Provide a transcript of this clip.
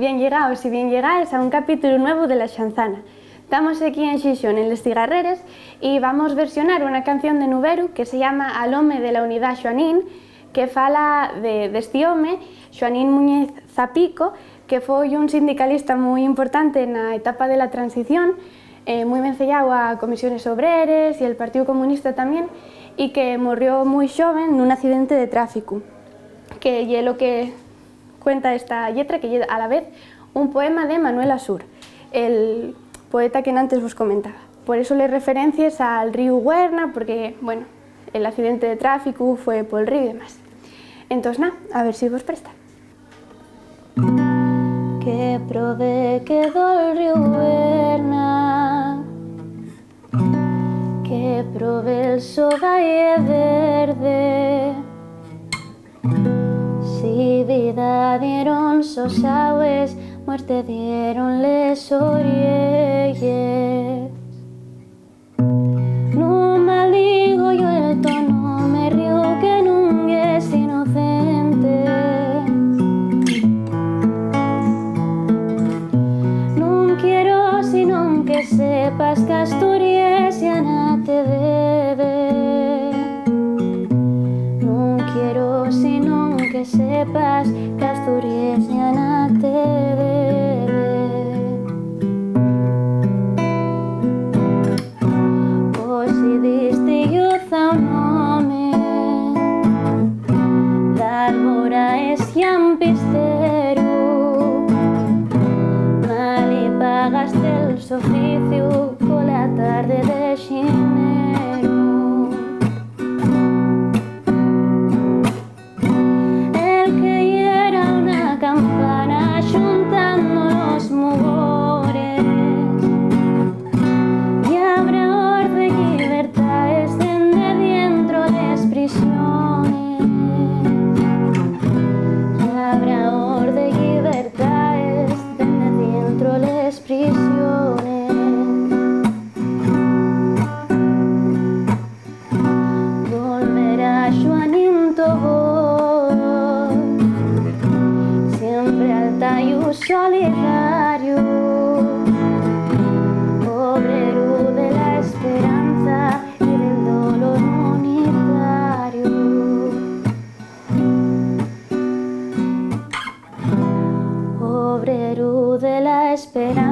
bien llegados y bien llegadas a un capítulo nuevo de La Xanzana. Estamos aquí en Xixón, en Les Cigarreres, y vamos a versionar una canción de Nuberu que se llama Al home de la unidad Xoanín, que fala deste home, Xoanín Muñez Zapico, que foi un sindicalista moi importante na etapa de la transición, moi vencellado a comisiones obreres e el Partido Comunista tamén, e que morreu moi xoven nun accidente de tráfico, que é lo que cuenta esta letra, que é a la vez un poema de Manuel Asur, el poeta que antes vos comentaba. Por eso le referencias al río Huerna, porque, bueno, el accidente de tráfico fue por el río y demás. Entonces, nada, a ver si vos presta. Que prove quedó el río Huerna, que prove el sogalle verde, si vida dieron sos agues, muerte dieron les orielles. No maldigo yo el tono, me río que nun es inocente. Non quiero sino que sepas que Asturias ya na te debe. Non quiero sino que sepas que Asturias ya na te debe. Pois si diste yo za un home, d'Álvora es llampistero, mal y pagaste el soficio con la tarde de xinero. El que era una campana xuntando los mugores, y habrá orde y libertades dende dentro les prisiones, y habrá orde y libertades dende dentro les prisiones. Volverá Xoanín Tobor, siempre al tallo solidario, obrero de la esperanza y del dolor unitario. Obrero de la esperanza